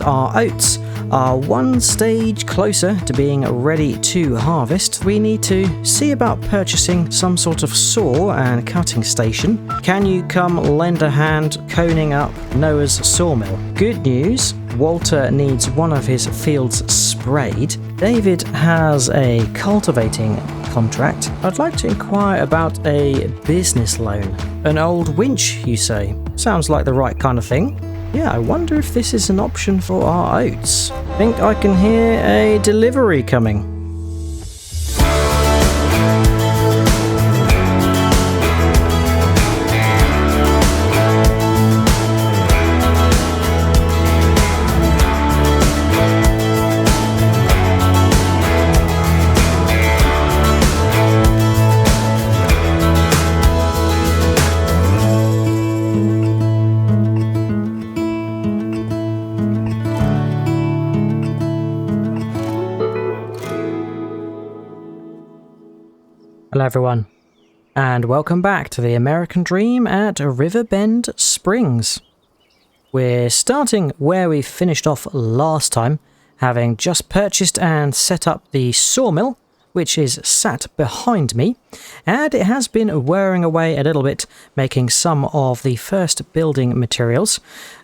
Our oats are one stage closer to being ready to harvest. We need to see about purchasing some sort of saw and cutting station. Can you come lend a hand coning up Noah's sawmill? Good news, Walter needs one of his fields sprayed. David has a cultivating contract. I'd like to inquire about a business loan. An old winch, you say? Sounds like the right kind of thing. Yeah, I wonder if this is an option for our oats. Think I can hear a delivery coming. Hello everyone, and welcome back to the American Dream at Riverbend Springs. We're starting where we finished off last time, having just purchased and set up the sawmill, which is sat behind me, and it has been whirring away a little bit, making some of the first building materials.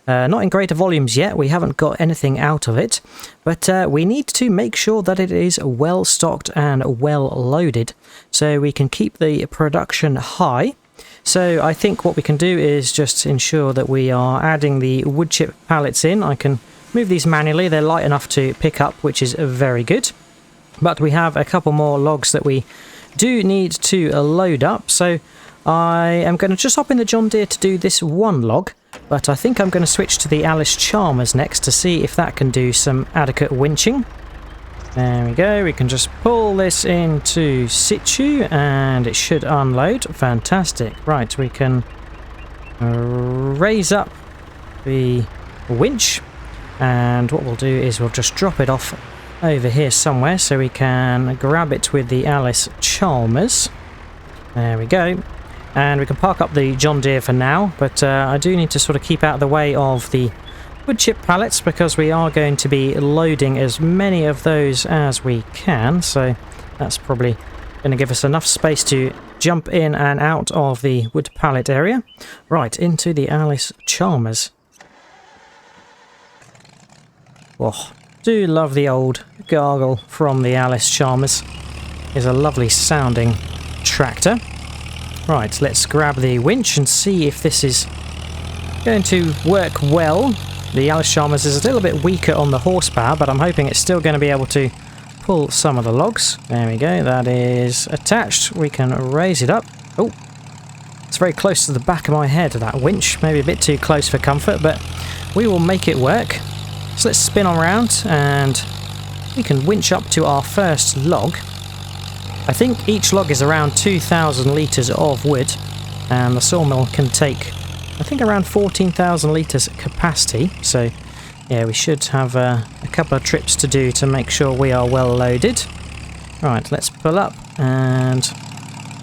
Not in greater volumes yet, we haven't got anything out of it, but we need to make sure that it is well stocked and well loaded, so we can keep the production high. So I think what we can do is just ensure that we are adding the wood chip pallets in. I can move these manually, they're light enough to pick up, which is very good. But we have a couple more logs that we do need to load up, so I am going to just hop in the John Deere to do this one log, but I think I'm going to switch to the Allis Chalmers next to see if that can do some adequate winching. There we go, we can just pull this into situ and it should unload. Fantastic. Right, we can raise up the winch, and what we'll do is we'll just drop it off over here somewhere so we can grab it with the Allis Chalmers. There we go. And we can park up the John Deere for now, but I do need to sort of keep out of the way of the wood chip pallets because we are going to be loading as many of those as we can, so that's probably going to give us enough space to jump in and out of the wood pallet area. Right, into the Allis Chalmers. Oh, do love the old gargle from the Allis Chalmers. It's a lovely sounding tractor. Right, let's grab the winch and see if this is going to work well. The Allis Chalmers is a little bit weaker on the horsepower, but I'm hoping it's still going to be able to pull some of the logs. There we go, that is attached. We can raise it up. Oh, it's very close to the back of my head, that winch. Maybe a bit too close for comfort, but we will make it work. So let's spin on around and we can winch up to our first log. I think each log is around 2,000 litres of wood, and the sawmill can take, I think, around 14,000 litres capacity. So yeah, we should have a couple of trips to do to make sure we are well loaded. Right, let's pull up and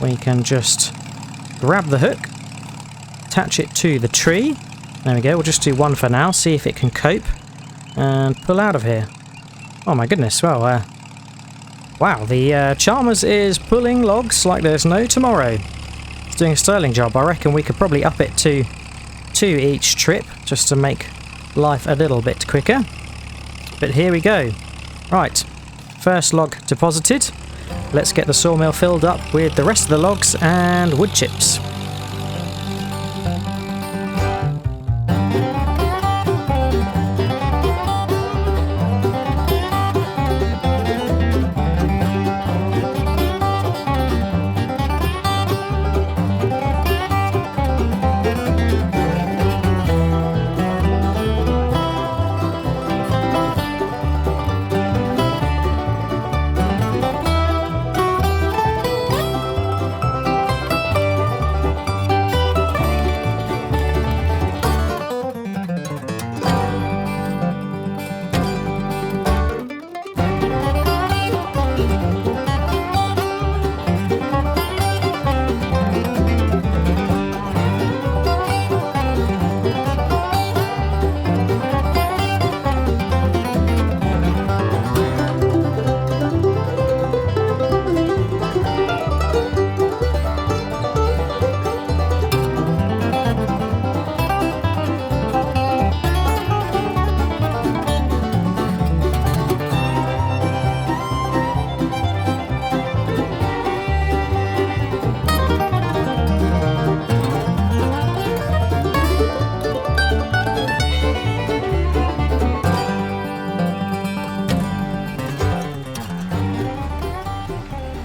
we can just grab the hook, attach it to the tree. There we go, we'll just do one for now, see if it can cope, and pull out of here. Oh my goodness, well, wow, the Chalmers is pulling logs like there's no tomorrow. It's doing a sterling job. I reckon we could probably up it to 2 each trip, just to make life a little bit quicker. But here we go. Right, first log deposited. Let's get the sawmill filled up with the rest of the logs and wood chips.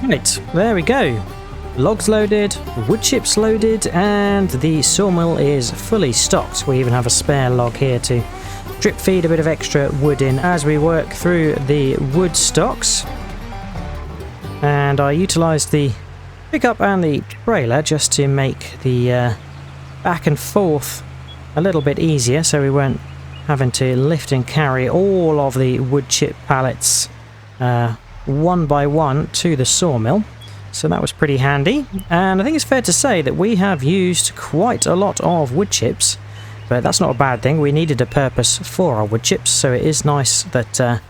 Right, there we go. Logs loaded, wood chips loaded, and the sawmill is fully stocked. We even have a spare log here to drip feed a bit of extra wood in as we work through the wood stocks. And I utilised the pickup and the trailer just to make the back and forth a little bit easier, so we weren't having to lift and carry all of the wood chip pallets one by one to the sawmill. So that was pretty handy, and I think it's fair to say that we have used quite a lot of wood chips, but that's not a bad thing. We needed a purpose for our wood chips, so it is nice that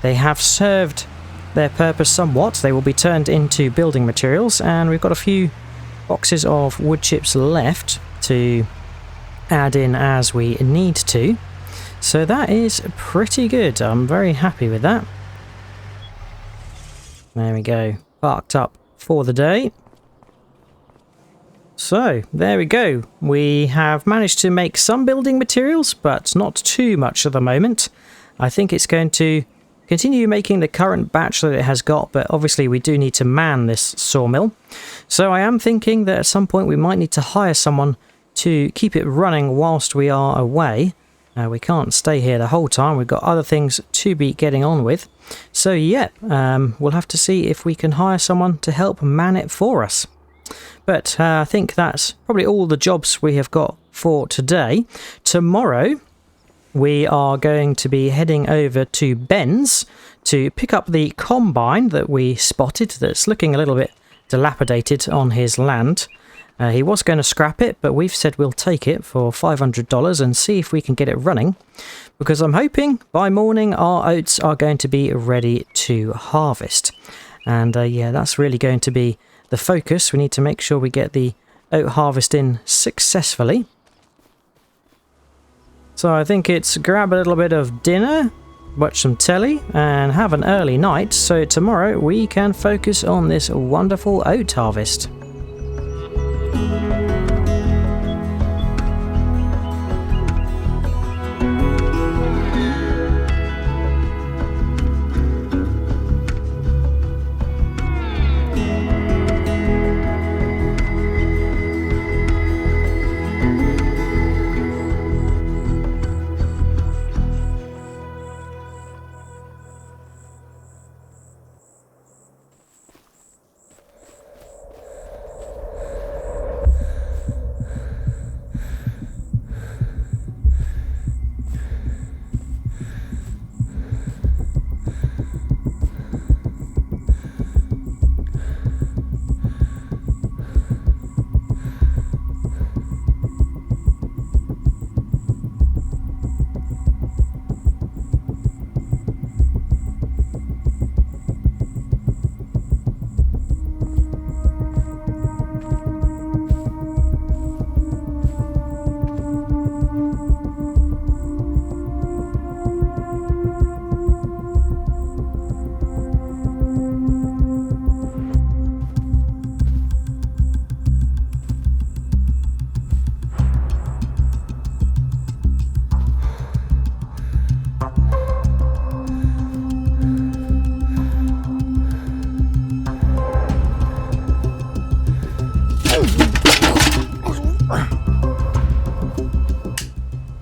they have served their purpose somewhat. They will be turned into building materials, and we've got a few boxes of wood chips left to add in as we need to. So that is pretty good. I'm very happy with that. There we go. Parked up for the day. So there we go. We have managed to make some building materials, but not too much at the moment. I think it's going to continue making the current batch that it has got, but obviously we do need to man this sawmill. So I am thinking that at some point we might need to hire someone to keep it running whilst we are away. We can't stay here the whole time. We've got other things to be getting on with. So yeah, we'll have to see if we can hire someone to help man it for us. But I think that's probably all the jobs we have got for today. Tomorrow we are going to be heading over to Ben's to pick up the combine that we spotted that's looking a little bit dilapidated on his land. He was going to scrap it, but we've said we'll take it for $500 and see if we can get it running, because I'm hoping by morning our oats are going to be ready to harvest. And yeah, that's really going to be the focus. We need to make sure we get the oat harvest in successfully. So I think it's grab a little bit of dinner, watch some telly, and have an early night, so tomorrow we can focus on this wonderful oat harvest.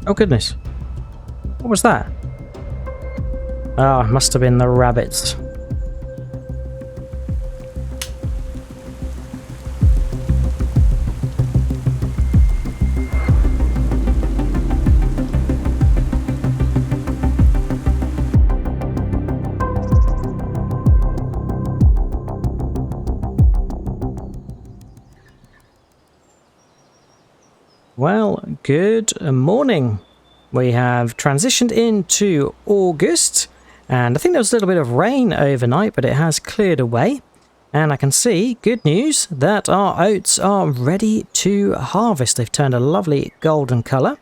Oh goodness. What was that? Ah, it must have been the rabbits. Well, good morning. We have transitioned into August, and I think there was a little bit of rain overnight, but it has cleared away. And I can see, good news, that our oats are ready to harvest. They've turned a lovely golden colour.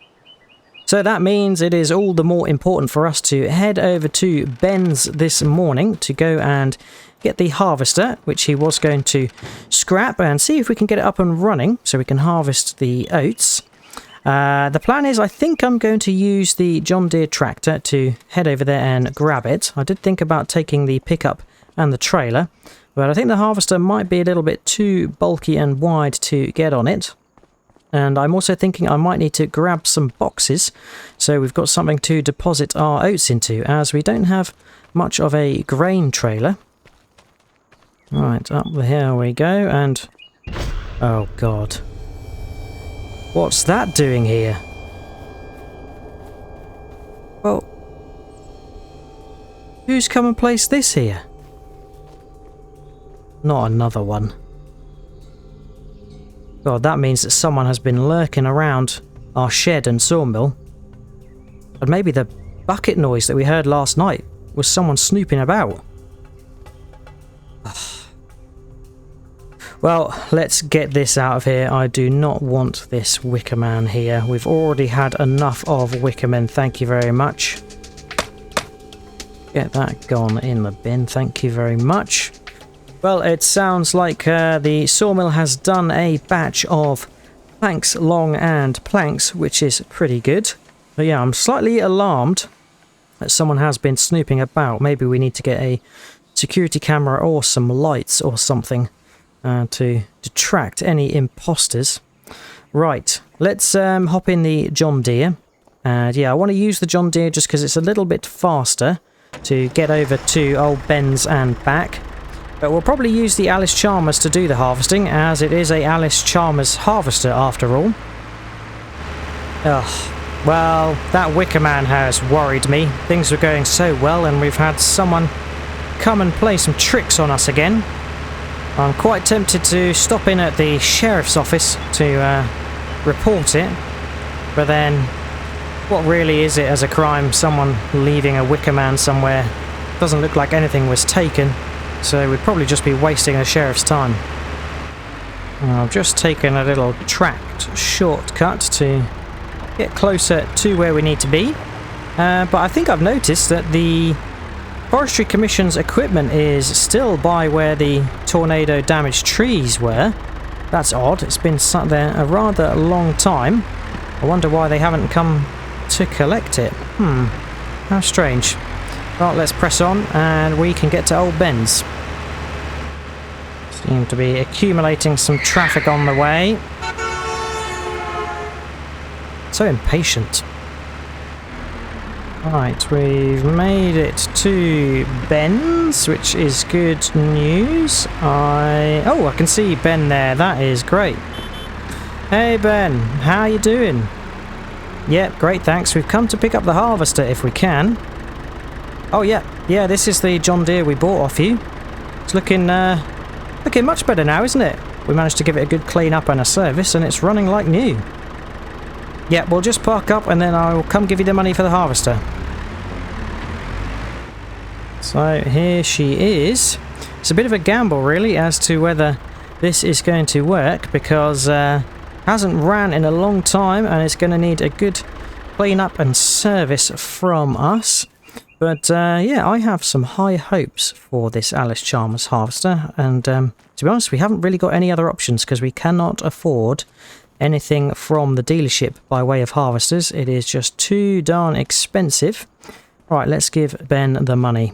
So that means it is all the more important for us to head over to Ben's this morning to go and get the harvester, which he was going to scrap, and see if we can get it up and running so we can harvest the oats. The plan is, I think I'm going to use the John Deere tractor to head over there and grab it. I did think about taking the pickup and the trailer, But I think the harvester might be a little bit too bulky and wide to get on it. And I'm also thinking I might need to grab some boxes so we've got something to deposit our oats into, as we don't have much of a grain trailer. Right, up here we go, and... oh god. What's that doing here? Well... who's come and placed this here? Not another one. God, that means that someone has been lurking around our shed and sawmill. And maybe the bucket noise that we heard last night was someone snooping about. Well, let's get this out of here. I do not want this wicker man here. We've already had enough of wicker men, thank you very much. Get that gone in the bin, thank you very much. Well, it sounds like the sawmill has done a batch of planks long and planks, which is pretty good. But yeah, I'm slightly alarmed that someone has been snooping about. Maybe we need to get a security camera or some lights or something to detract any imposters. Right, let's hop in the John Deere. And yeah, I want to use the John Deere just because it's a little bit faster to get over to old Ben's and back. But we'll probably use the Allis Chalmers to do the harvesting, as it is a Allis Chalmers harvester after all. Ugh. Well, that wicker man has worried me. Things were going so well and we've had someone come and play some tricks on us again. I'm quite tempted to stop in at the sheriff's office to report it. But then, what really is it as a crime? Someone leaving a wicker man somewhere. Doesn't look like anything was taken. So we'd probably just be wasting the sheriff's time. I've just taken a little tracked shortcut to get closer to where we need to be. But I think I've noticed that the Forestry Commission's equipment is still by where the tornado damaged trees were. That's odd. It's been sat there a rather long time. I wonder why they haven't come to collect it. How strange. Well, let's press on and we can get to Old Ben's. Seem to be accumulating some traffic on the way. So impatient. Right, we've made it to Ben's, which is good news. Oh, I can see Ben there. That is great. Hey Ben, how you doing? Yep, great, thanks. We've come to pick up the harvester if we can. Oh yeah, this is the John Deere we bought off you. It's looking much better now, isn't it? We managed to give it a good clean up and a service, and it's running like new. Yeah, we'll just park up and then I'll come give you the money for the harvester. So here she is. It's a bit of a gamble really as to whether this is going to work, because hasn't ran in a long time and it's going to need a good clean up and service from us. But yeah, I have some high hopes for this Allis Chalmers harvester, and to be honest, we haven't really got any other options because we cannot afford anything from the dealership by way of harvesters. It is just too darn expensive. Right, let's give Ben the money.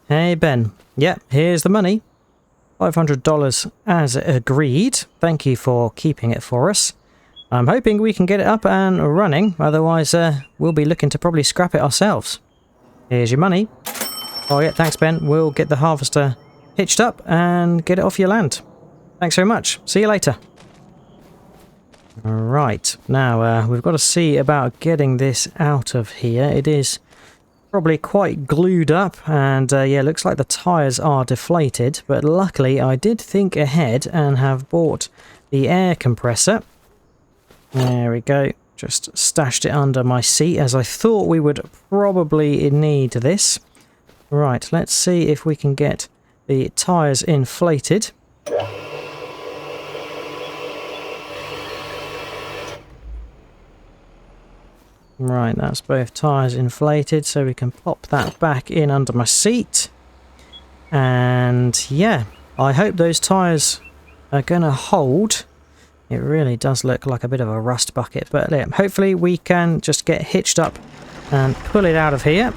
Hey Ben, yep, here's the money. $500 as agreed. Thank you for keeping it for us. I'm hoping we can get it up and running, otherwise we'll be looking to probably scrap it ourselves. Here's your money. Oh yeah, thanks Ben. We'll get the harvester hitched up and get it off your land. Thanks very much. See you later. Alright, now we've got to see about getting this out of here. It is probably quite glued up, and yeah, looks like the tyres are deflated, but luckily I did think ahead and have bought the air compressor. There we go. Just stashed it under my seat as I thought we would probably need this. Right, let's see if we can get the tyres inflated. Right, that's both tyres inflated, so we can pop that back in under my seat. And yeah, I hope those tyres are going to hold. It really does look like a bit of a rust bucket, but yeah, hopefully we can just get hitched up and pull it out of here.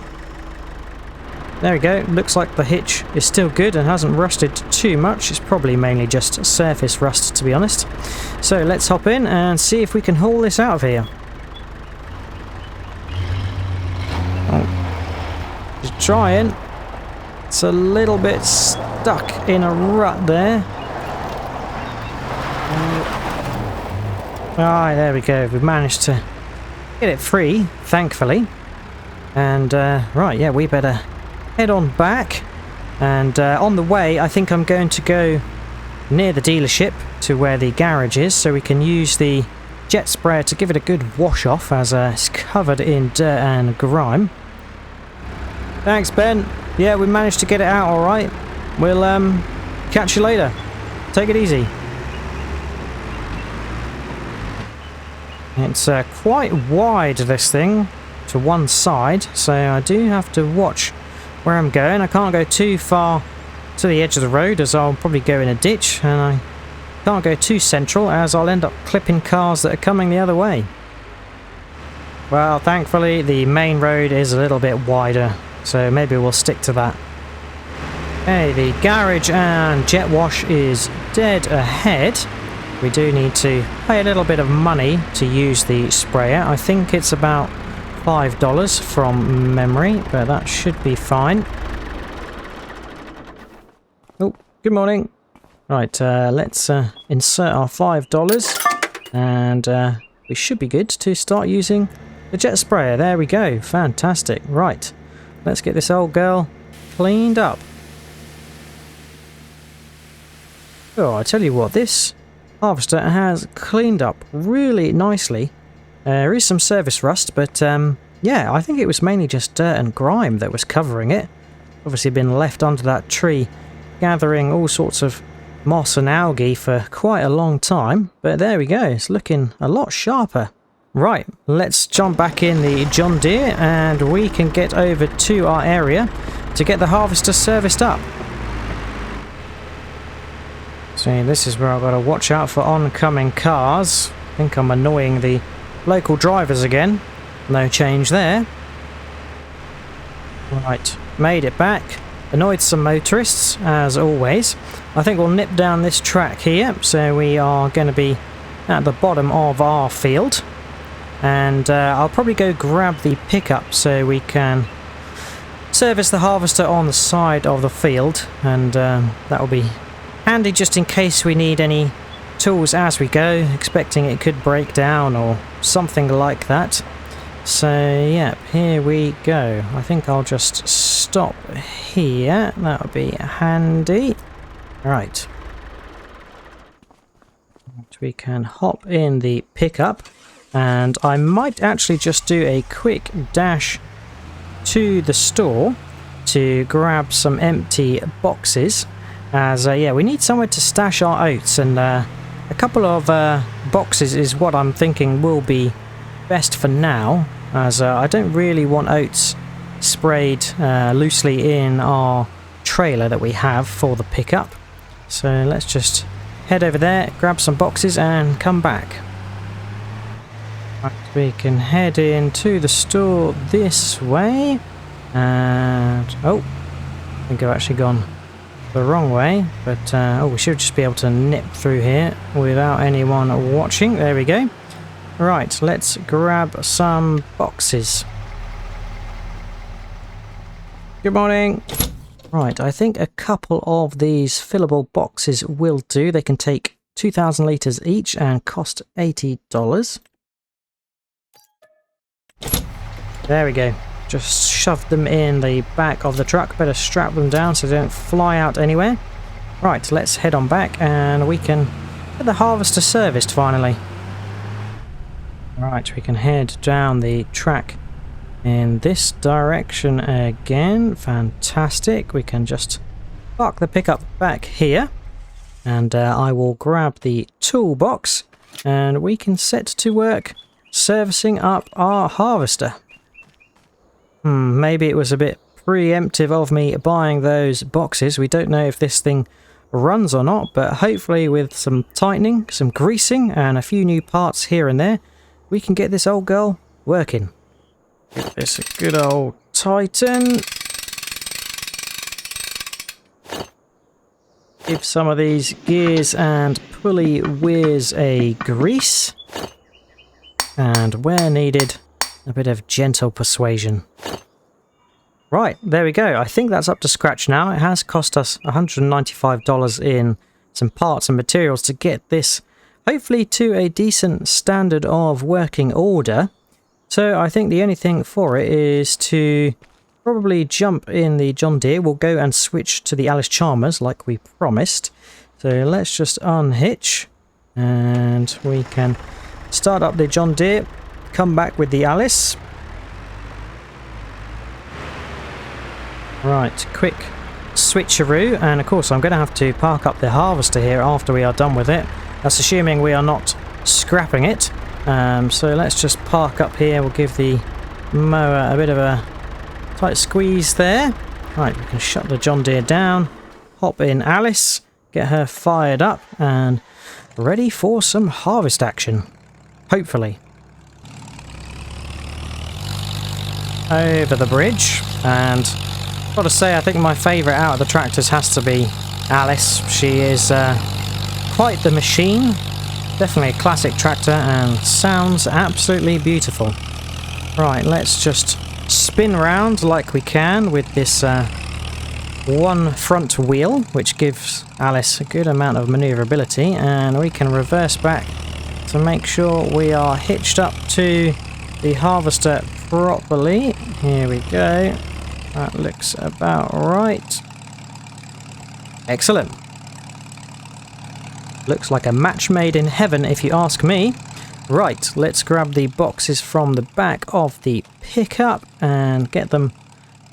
there we go. Looks like the hitch is still good and hasn't rusted too much. It's probably mainly just surface rust, to be honest. So let's hop in and see if we can haul this out of here. Oh. Just trying. It's a little bit stuck in a rut there. Ah, there we go. We've managed to get it free, thankfully. And, right, yeah, we better head on back. And on the way, I think I'm going to go near the dealership to where the garage is, so we can use the jet sprayer to give it a good wash off, as it's covered in dirt and grime. Thanks, Ben. Yeah, we managed to get it out all right. We'll catch you later. Take it easy. It's quite wide, this thing, to one side, so I do have to watch where I'm going. I can't go too far to the edge of the road, as I'll probably go in a ditch, and I can't go too central, as I'll end up clipping cars that are coming the other way. Well, thankfully the main road is a little bit wider, so maybe we'll stick to that. Okay, the garage and jet wash is dead ahead. We do need to pay a little bit of money to use the sprayer. I think it's about $5 from memory, but that should be fine. Oh, good morning. Right, let's insert our $5, and we should be good to start using the jet sprayer. There we go. Fantastic. Right, let's get this old girl cleaned up. Oh, I tell you what, this harvester has cleaned up really nicely. There is some surface rust, but yeah, I think it was mainly just dirt and grime that was covering it. Obviously been left under that tree, gathering all sorts of moss and algae for quite a long time. But there we go, it's looking a lot sharper. Right, let's jump back in the John Deere and we can get over to our area to get the harvester serviced up. So this is where I've got to watch out for oncoming cars. I think I'm annoying the local drivers again. No change there. Right, made it back. Annoyed some motorists, as always. I think we'll nip down this track here. So we are going to be at the bottom of our field. And I'll probably go grab the pickup so we can service the harvester on the side of the field. And that will be handy just in case we need any tools as we go, expecting it could break down or something like that. So yeah, here we go. I think I'll just stop here. That would be handy. Right. We can hop in the pickup, and I might actually just do a quick dash to the store to grab some empty boxes. As yeah, we need somewhere to stash our oats, and a couple of boxes is what I'm thinking will be best for now, as I don't really want oats sprayed loosely in our trailer that we have for the pickup. So let's just head over there, grab some boxes and come back. Right, we can head into the store this way, and oh, I think I've actually gone the wrong way, but oh, we should just be able to nip through here without anyone watching. There we go. Right, let's grab some boxes. Good morning. Right, I think a couple of these fillable boxes will do. They can take 2,000 litres each and cost $80. There we go. Just shove them in the back of the truck. Better strap them down so they don't fly out anywhere. Right, let's head on back and we can get the harvester serviced finally. Right, we can head down the track in this direction again. Fantastic. We can just park the pickup back here, and I will grab the toolbox and we can set to work servicing up our harvester. Maybe it was a bit preemptive of me buying those boxes. We don't know if this thing runs or not, but hopefully with some tightening, some greasing and a few new parts here and there, we can get this old girl working. It's a good old tighten. give some of these gears and pulley weirs a grease. And where needed, a bit of gentle persuasion. Right, there we go. I think that's up to scratch now. It has cost us $195 in some parts and materials to get this hopefully to a decent standard of working order. So I think the only thing for it is to probably jump in the John Deere. We'll go and switch to the Allis Charmers like we promised. So let's just unhitch and we can start up the John Deere, come back with the Allis. Right, quick switcheroo, and of course I'm going to have to park up the harvester here after we are done with it. That's assuming we are not scrapping it. So let's just park up here. We'll give the mower a bit of a tight squeeze there. Right, we can shut the John Deere down, hop in Allis, get her fired up and ready for some harvest action. Hopefully. Over the bridge, and got to say, I think my favourite out of the tractors has to be Allis. She is quite the machine. Definitely a classic tractor and sounds absolutely beautiful. Right, let's just spin round like we can with this one front wheel, which gives Allis a good amount of manoeuvrability, and we can reverse back to make sure we are hitched up to the harvester properly. Here we go. That looks about right. Excellent. Looks like a match made in heaven if you ask me. Right, let's grab the boxes from the back of the pickup and get them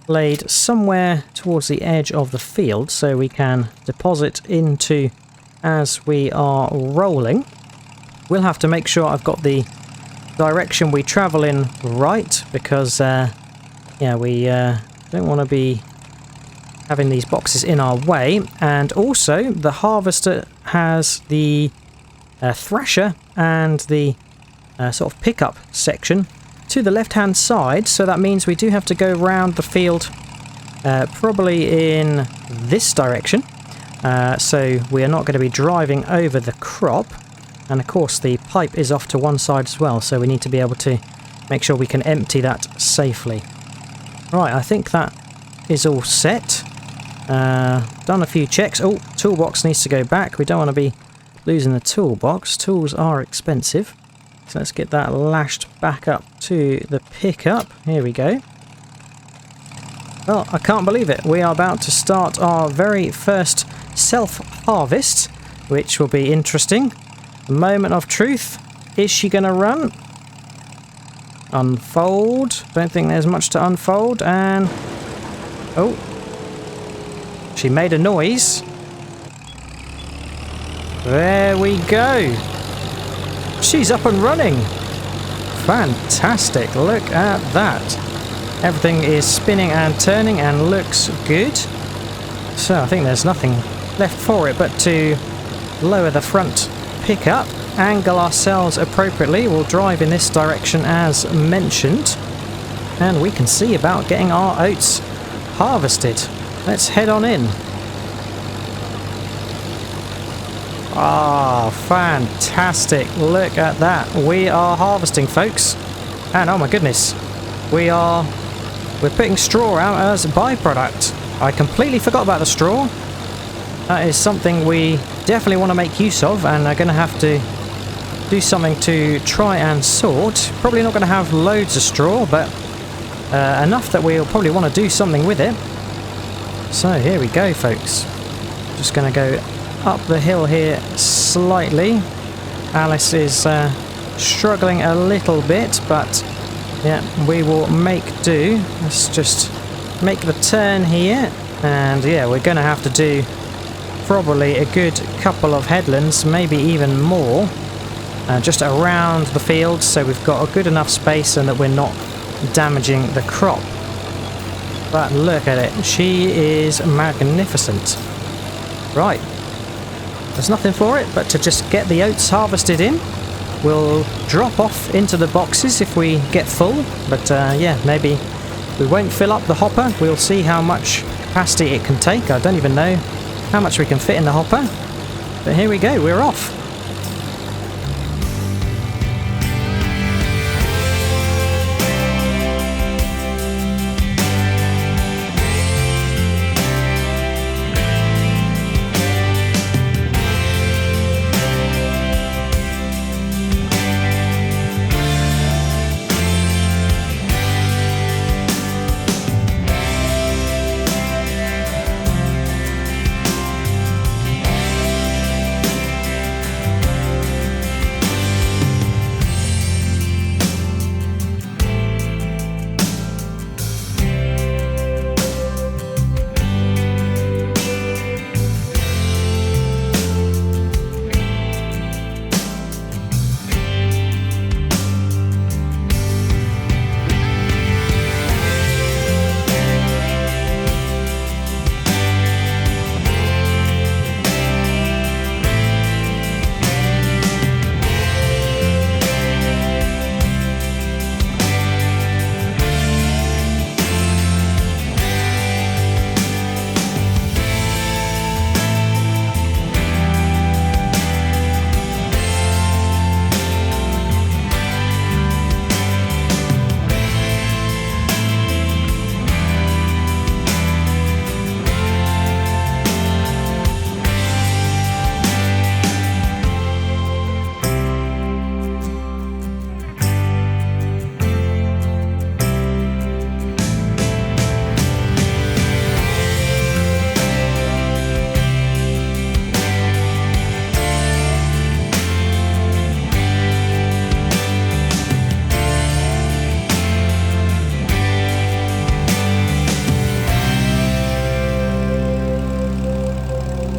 laid somewhere towards the edge of the field so we can deposit into as we are rolling. We'll have to make sure I've got the direction we travel in right, because yeah, we don't want to be having these boxes in our way. And also the harvester has the thrasher and the sort of pickup section to the left hand side, so that means we do have to go round the field probably in this direction, so we are not going to be driving over the crop. And of course the pipe is off to one side as well, so we need to be able to make sure we can empty that safely. Right, I think that is all set. Done a few checks. Oh, toolbox needs to go back. We don't want to be losing the toolbox. Tools are expensive. So let's get that lashed back up to the pickup. Here we go. Well, I can't believe it. We are about to start our very first self-harvest, which will be interesting. Moment of truth. Is she going to run? Unfold. Don't think there's much to unfold. And oh, she made a noise. There we go. She's up and running. Fantastic. Look at that. Everything is spinning and turning and looks good. So I think there's nothing left for it but to lower the front pickup, angle ourselves appropriately. We'll drive in this direction as mentioned, and we can see about getting our oats harvested. Let's head on in. Ah, fantastic. Look at that. We are harvesting, folks. And oh my goodness, we're putting straw out as a byproduct. I completely forgot about the straw. That is something we definitely want to make use of, and are going to have to do something to try and sort. Probably not going to have loads of straw, but enough that we'll probably want to do something with it. So here we go, folks. Just going to go up the hill here slightly. Allis is struggling a little bit, but yeah, we will make do. Let's just make the turn here, and yeah, we're going to have to do probably a good couple of headlands, maybe even more, just around the field, so we've got a good enough space and that we're not damaging the crop. But look at it, she is magnificent. Right, there's nothing for it but to just get the oats harvested in. We'll drop off into the boxes if we get full, but yeah, maybe we won't fill up the hopper. We'll see how much capacity it can take. I don't even know how much we can fit in the hopper. But here we go, we're off.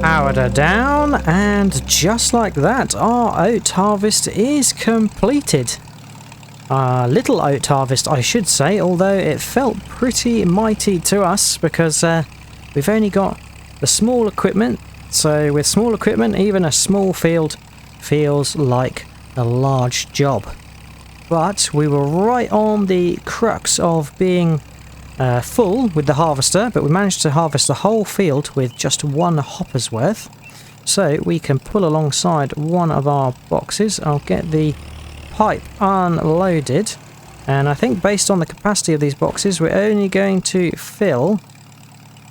Powered her down, and just like that, our oat harvest is completed. Little oat harvest, I should say, although it felt pretty mighty to us because we've only got the small equipment. So with small equipment, even a small field feels like a large job. But we were right on the crux of being full with the harvester, but we managed to harvest the whole field with just one hopper's worth. So we can pull alongside one of our boxes. I'll get the pipe unloaded, and I think based on the capacity of these boxes we're only going to fill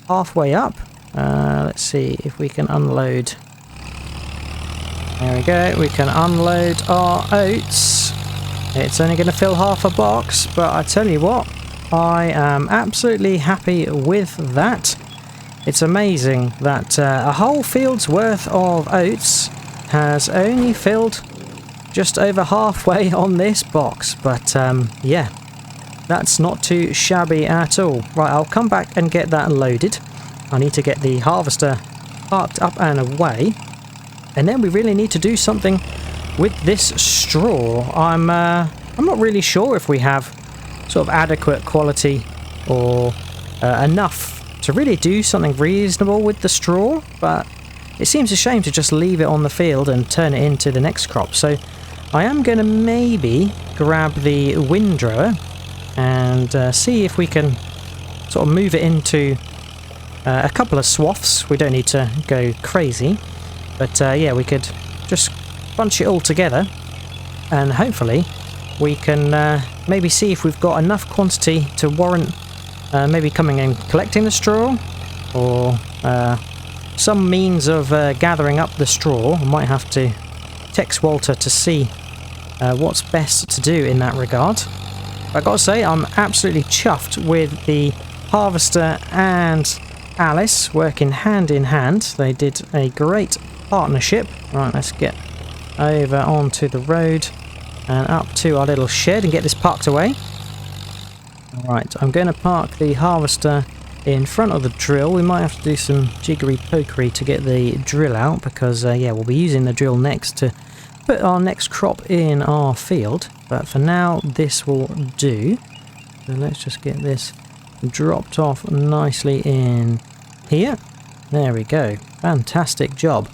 halfway up. Let's see if we can unload. There we go, we can unload our oats. It's only going to fill half a box, but I tell you what, I am absolutely happy with that. It's amazing that a whole field's worth of oats has only filled just over halfway on this box, but yeah, that's not too shabby at all. Right, I'll come back and get that loaded. I need to get the harvester parked up and away, and then we really need to do something with this straw. I'm not really sure if we have sort of adequate quality or enough to really do something reasonable with the straw, but it seems a shame to just leave it on the field and turn it into the next crop. So I am going to maybe grab the windrower and see if we can sort of move it into a couple of swaths. We don't need to go crazy, but yeah, we could just bunch it all together and hopefully we can maybe see if we've got enough quantity to warrant maybe coming and collecting the straw, or some means of gathering up the straw. I might have to text Walter to see what's best to do in that regard. But I gotta say, I'm absolutely chuffed with the harvester and Allis working hand in hand. They did a great partnership. Right, let's get over onto the road and up to our little shed and get this parked away. Alright, I'm going to park the harvester in front of the drill. We might have to do some jiggery pokery to get the drill out because yeah, we'll be using the drill next to put our next crop in our field, but for now this will do. So let's just get this dropped off nicely in here. There we go, fantastic job.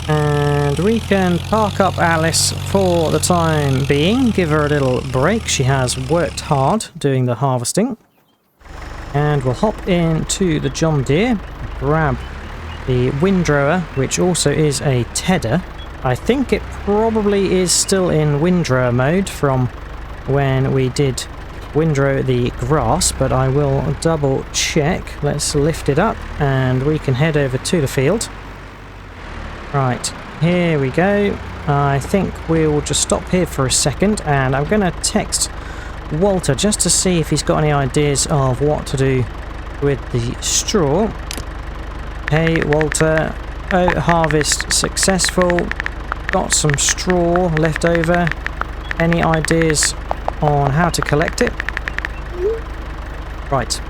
And we can park up Allis for the time being, give her a little break. She has worked hard doing the harvesting. And we'll hop into the John Deere, grab the windrower, which also is a tedder. I think it probably is still in windrower mode from when we did windrow the grass, but I will double check. Let's lift it up and we can head over to the field. Right, here we go. I think we'll just stop here for a second and I'm going to text Walter just to see if he's got any ideas of what to do with the straw. Hey Walter, oat harvest successful. Got some straw left over. Any ideas on how to collect it? Right,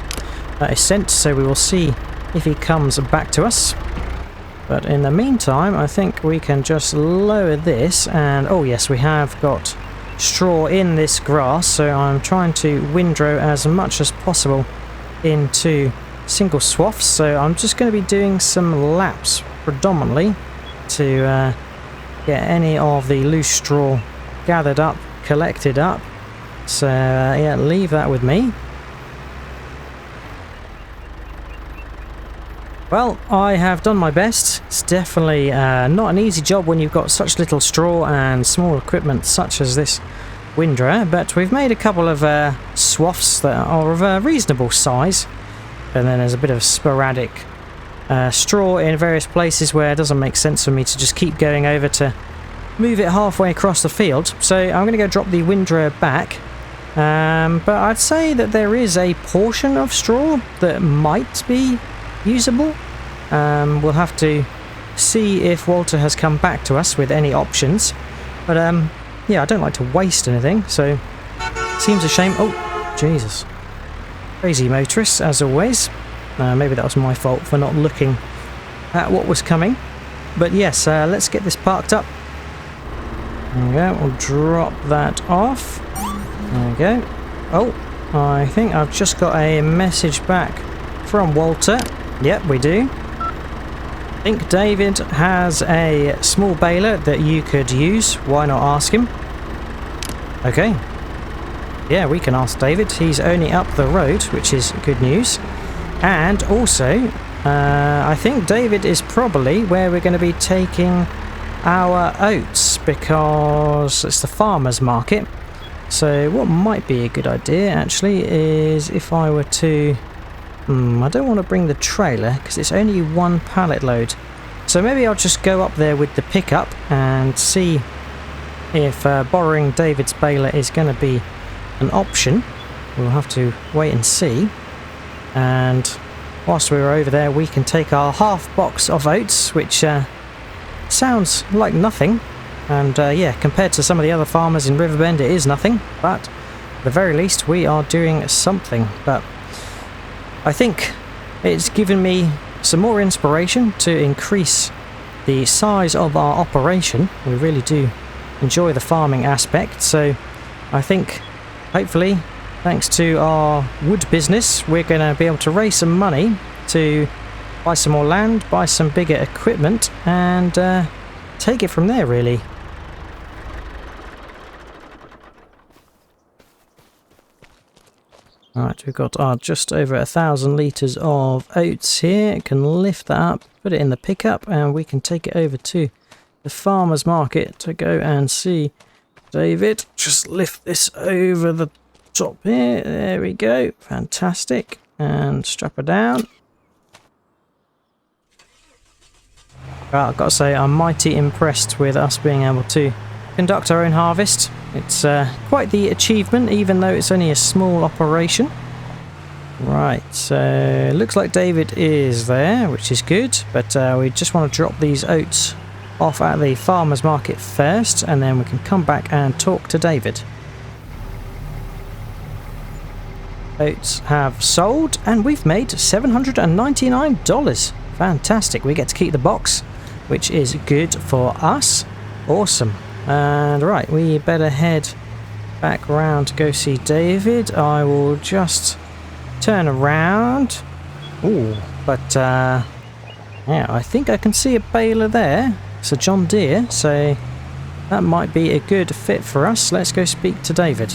that is sent, so we will see if he comes back to us. But in the meantime, I think we can just lower this and... oh yes, we have got straw in this grass, so I'm trying to windrow as much as possible into single swaths. So I'm just going to be doing some laps predominantly to get any of the loose straw gathered up, collected up. So yeah, leave that with me. Well, I have done my best. It's definitely not an easy job when you've got such little straw and small equipment such as this windrower, but we've made a couple of swaths that are of a reasonable size, and then there's a bit of sporadic straw in various places where it doesn't make sense for me to just keep going over to move it halfway across the field. So I'm going to go drop the windrower back, but I'd say that there is a portion of straw that might be usable. We'll have to see if Walter has come back to us with any options, but yeah, I don't like to waste anything, so seems a shame. Oh Jesus, crazy motorists as always. Maybe that was my fault for not looking at what was coming, but yes, let's get this parked up. There we go, we'll drop that off. There we go. Oh, I think I've just got a message back from Walter. Yep, we do. I think David has a small baler that you could use. Why not ask him? Okay. Yeah, we can ask David. He's only up the road, which is good news. And also, I think David is probably where we're going to be taking our oats, because it's the farmer's market. So what might be a good idea, actually, is if I were to... I don't want to bring the trailer because it's only one pallet load. So maybe I'll just go up there with the pickup and see if borrowing David's baler is going to be an option. We'll have to wait and see. And whilst we're over there, we can take our half box of oats, which sounds like nothing. And yeah, compared to some of the other farmers in Riverbend, it is nothing. But at the very least, we are doing something. But I think it's given me some more inspiration to increase the size of our operation. We really do enjoy the farming aspect, so I think hopefully thanks to our wood business we're going to be able to raise some money to buy some more land, buy some bigger equipment, and take it from there really. Right, we've got our just over 1,000 litres of oats here. Can lift that up, put it in the pickup, and we can take it over to the farmer's market to go and see David. Just lift this over the top here. There we go. Fantastic. And strap her down. Well, I've got to say, I'm mighty impressed with us being able to conduct our own harvest. It's quite the achievement, even though it's only a small operation. Right, so looks like David is there, which is good, but we just want to drop these oats off at the farmer's market first, and then we can come back and talk to David. Oats have sold, and we've made $799. Fantastic, we get to keep the box, which is good for us. Awesome. And right, we better head back round to go see David. I will just turn around. Ooh, but yeah, I think I can see a baler there. It's a John Deere, so that might be a good fit for us. Let's go speak to David.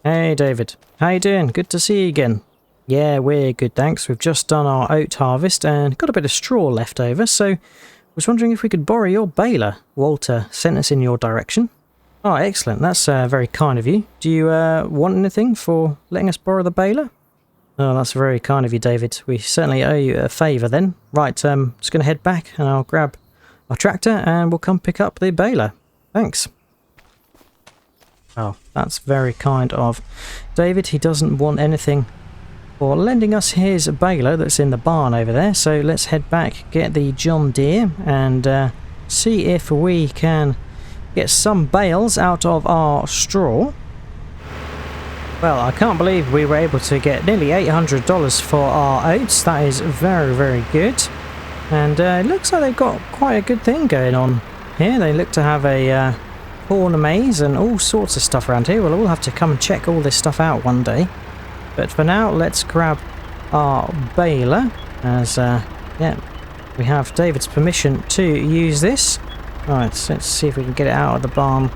Hey David, how you doing? Good to see you again. Yeah, we're good, thanks. We've just done our oat harvest and got a bit of straw left over, so I was wondering if we could borrow your baler. Walter sent us in your direction. Oh, excellent. That's very kind of you. Do you want anything for letting us borrow the baler? Oh, that's very kind of you, David. We certainly owe you a favour then. Right, just going to head back and I'll grab our tractor and we'll come pick up the baler. Thanks. Oh, that's very kind of David. He doesn't want anything for lending us his baler that's in the barn over there. So let's head back, get the John Deere and see if we can get some bales out of our straw. Well, I can't believe we were able to get nearly $800 for our oats. That is very, very good. And it looks like they've got quite a good thing going on here. They look to have a corn maze and all sorts of stuff around here. We'll all have to come and check all this stuff out one day. But for now, let's grab our baler as, yeah, we have David's permission to use this. Right, so let's see if we can get it out of the barn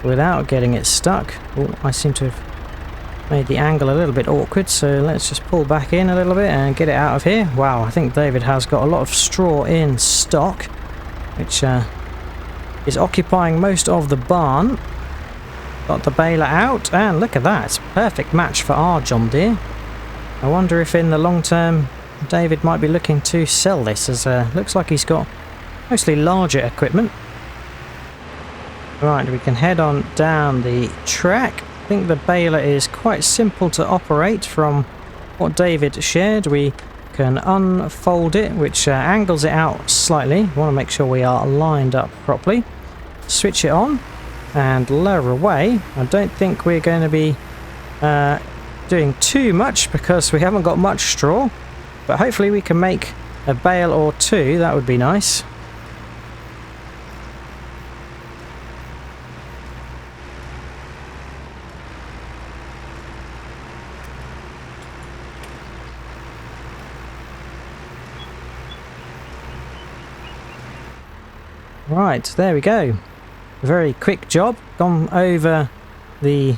without getting it stuck. Oh, I seem to have made the angle a little bit awkward, so let's just pull back in a little bit and get it out of here. Wow, I think David has got a lot of straw in stock, which is occupying most of the barn. Got the baler out, and look at that, it's a perfect match for our John Deere. I wonder if in the long term David might be looking to sell this, as looks like he's got mostly larger equipment. Right, we can head on down the track. I think the baler is quite simple to operate from what David shared. We can unfold it, which angles it out slightly. We want to make sure we are lined up properly. Switch it on and lower away. I don't think we're going to be doing too much because we haven't got much straw, but hopefully we can make a bale or two. That would be nice. Right, there we go. A very quick job. Gone over the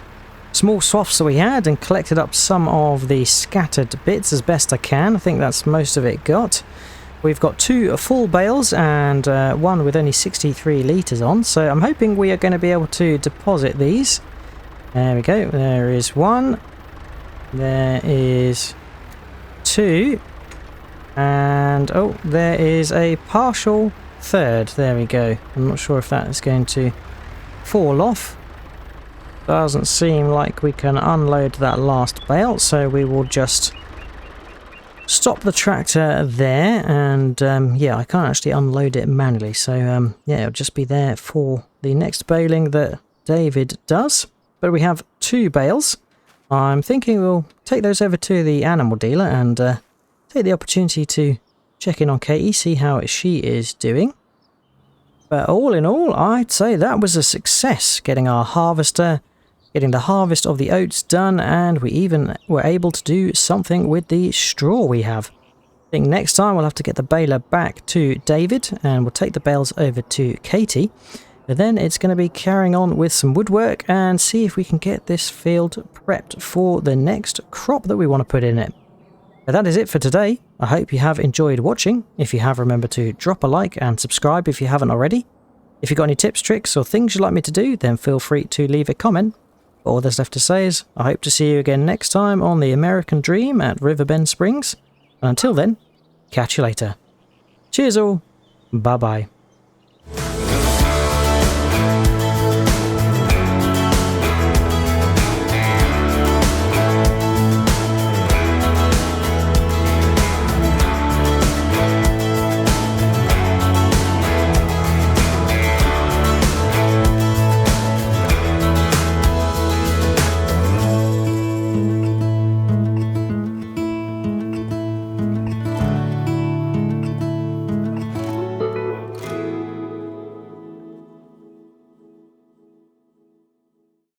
small swaths that we had and collected up some of the scattered bits as best I can. I think that's most of it got. We've got 2 full bales and one with only 63 litres on, so I'm hoping we are going to be able to deposit these. There we go. There is 1. There is 2. And oh, there is a partial 3rd. There we go. I'm not sure if that is going to fall off. Doesn't seem like we can unload that last bale, so we will just stop the tractor there. And yeah, I can't actually unload it manually, so yeah, it'll just be there for the next baling that David does. But we have 2 bales. I'm thinking we'll take those over to the animal dealer and take the opportunity to check in on Katie, see how she is doing. But all in all, I'd say that was a success, getting our harvester, getting the harvest of the oats done, and we even were able to do something with the straw we have. I think next time we'll have to get the baler back to David and we'll take the bales over to Katie. But then it's going to be carrying on with some woodwork and see if we can get this field prepped for the next crop that we want to put in it. But that is it for today. I hope you have enjoyed watching. If you have, remember to drop a like and subscribe if you haven't already. If you've got any tips, tricks or things you'd like me to do, then feel free to leave a comment. All there's left to say is I hope to see you again next time on the American Dream at Riverbend Springs. And until then, catch you later. Cheers all. Bye bye.